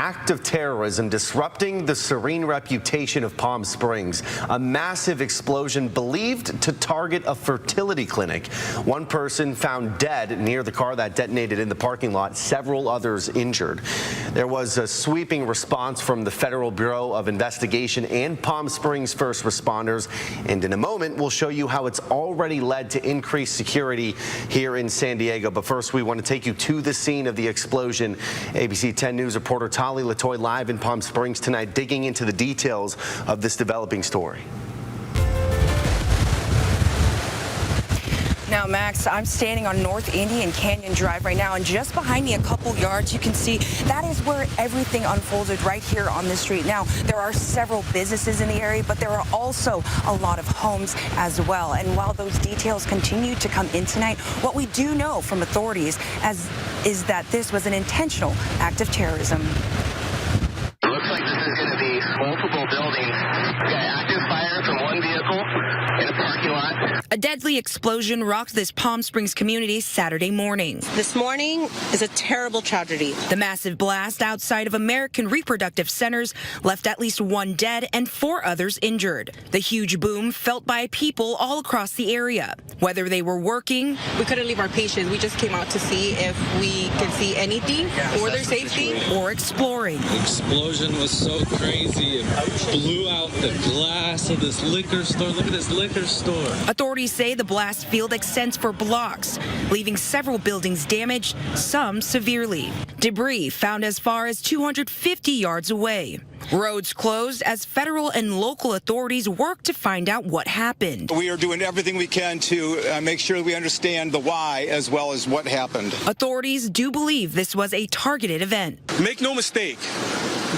act of terrorism disrupting the serene reputation of Palm Springs. A massive explosion believed to target a fertility clinic. One person found dead near the car that detonated in the parking lot, several others injured. There was a sweeping response from the Federal Bureau of Investigation and Palm Springs first responders. And in a moment, we'll show you how it's already led to increased security here in San Diego. But first, we want to take you to the scene of the explosion. ABC 10 News reporter Tali Latoy live in Palm Springs tonight, digging into the details of this developing story. Now, Max, I'm standing on North Indian Canyon Drive right now, and just behind me a couple yards, you can see that is where everything unfolded right here on this street. Now, there are several businesses in the area, but there are also a lot of homes as well. And while those details continue to come in tonight, what we do know from authorities is that this was an intentional act of terrorism. It looks like this is going to be multiple buildings. We got active fire from one vehicle in a parking lot. A deadly explosion rocked this Palm Springs community Saturday morning. This morning is a terrible tragedy. The massive blast outside of American Reproductive Centers left at least one dead and 4 others injured. The huge boom felt by people all across the area, whether they were working. We couldn't leave our patients. We just came out to see if we could see anything for their safety. Or exploring. The explosion was so crazy. It blew out the glass of this liquor store. Look at this liquor store. Authorities say the blast field extends for blocks, leaving several buildings damaged, some severely. Debris found as far as 250 yards away. Roads closed as federal and local authorities work to find out what happened. We are doing everything we can to make sure we understand the why as well as what happened. Authorities do believe this was a targeted event. Make no mistake,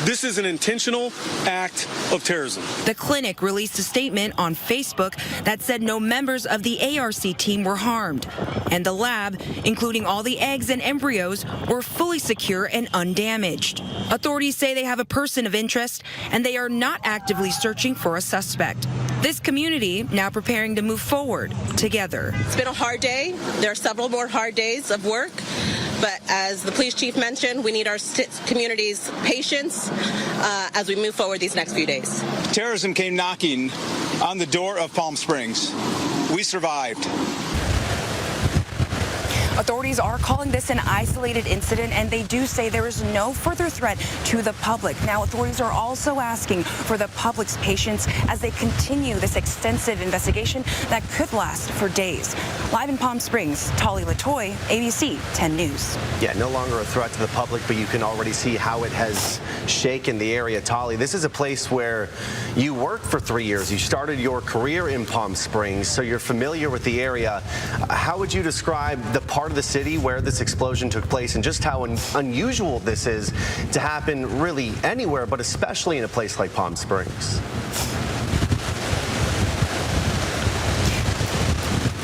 this is an intentional act of terrorism. The clinic released a statement on Facebook that said no members of the ARC team were harmed, and the lab, including all the eggs and embryos, were fully secure and undamaged. Authorities say they have a person of interest, and they are not actively searching for a suspect. This community now preparing to move forward together. It's been a hard day. There are several more hard days of work. But as the police chief mentioned, we need our community's patience as we move forward these next few days. Terrorism came knocking on the door of Palm Springs. We survived. Authorities are calling this an isolated incident, and they do say there is no further threat to the public. Now, authorities are also asking for the public's patience as they continue this extensive investigation that could last for days. Live in Palm Springs, Tali Latoy, ABC 10 News. Yeah, no longer a threat to the public, but you can already see how it has shaken the area. Tali, this is a place where you worked for 3 years. You started your career in Palm Springs, so you're familiar with the area. How would you describe the part of the city where this explosion took place and just how unusual this is to happen really anywhere, but especially in a place like Palm Springs?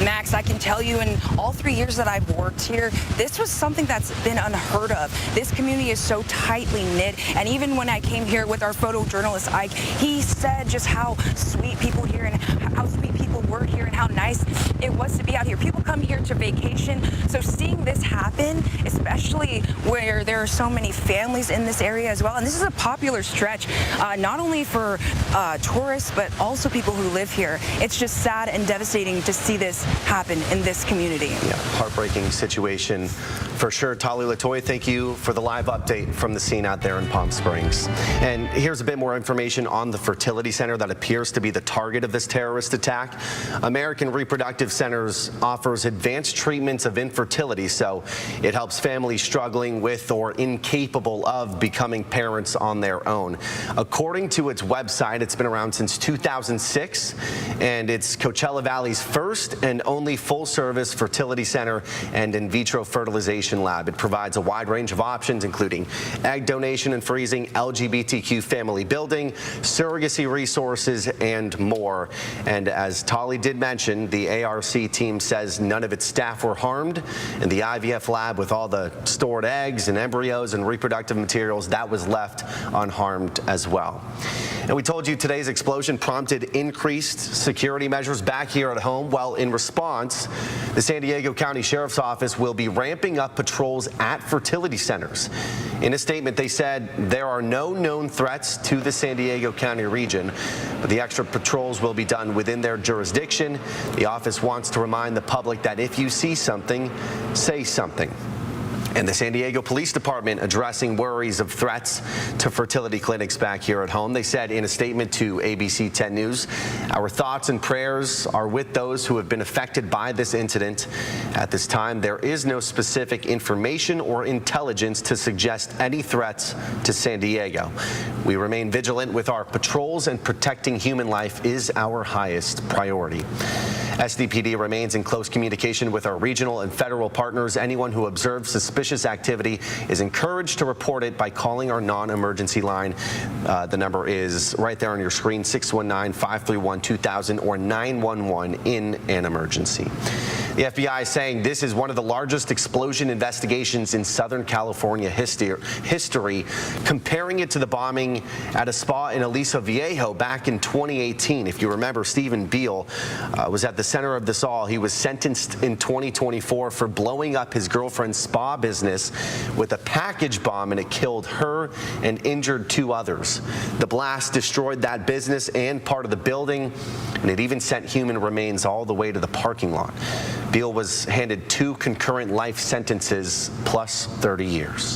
Max, I can tell you in all 3 years that I've worked here, this was something that's been unheard of. This community is so tightly knit, and even when I came here with our photojournalist Ike, he said just how sweet people here and how sweet people were here and how nice it was to be out here. People come here to vacation, so seeing this happen, especially where there are so many families in this area as well, and this is a popular stretch, not only for tourists, but also people who live here. It's just sad and devastating to see this happen in this community. Yeah, heartbreaking situation for sure. Tali Latoy, thank you for the live update from the scene out there in Palm Springs. And here's a bit more information on the fertility center that appears to be the target of this terrorist attack. American Reproductive Centers offers advanced treatments of infertility, so it helps families struggling with or incapable of becoming parents on their own. According to its website, it's been around since 2006, and it's Coachella Valley's first and only full-service fertility center and in vitro fertilization lab. It provides a wide range of options, including egg donation and freezing, LGBTQ family building, surrogacy resources, and more. And as Tali did mention, the ARC team says none of its staff were harmed, and the IVF lab with all the stored eggs and embryos and reproductive materials, that was left unharmed as well. And we told you today's explosion prompted increased security measures back here at home. Well, in response, the San Diego County Sheriff's Office will be ramping up patrols at fertility centers. In a statement, they said there are no known threats to the San Diego County region, but the extra patrols will be done within their jurisdiction. The office wants to remind the public that if you see something, say something. And the San Diego Police Department addressing worries of threats to fertility clinics back here at home. They said in a statement to ABC 10 News, our thoughts and prayers are with those who have been affected by this incident. At this time, there is no specific information or intelligence to suggest any threats to San Diego. We remain vigilant with our patrols, and protecting human life is our highest priority. SDPD remains in close communication with our regional and federal partners. Anyone who observes suspicious activity is encouraged to report it by calling our non-emergency line. The number is right there on your screen, 619-531-2000 or 911 in an emergency. The FBI is saying this is one of the largest explosion investigations in Southern California history, comparing it to the bombing at a spa in Aliso Viejo back in 2018. If you remember, Stephen Beal was at the center of this all. He was sentenced in 2024 for blowing up his girlfriend's spa business with a package bomb, and it killed her and injured 2 others. The blast destroyed that business and part of the building, and it even sent human remains all the way to the parking lot. Beal was handed 2 concurrent life sentences plus 30 years.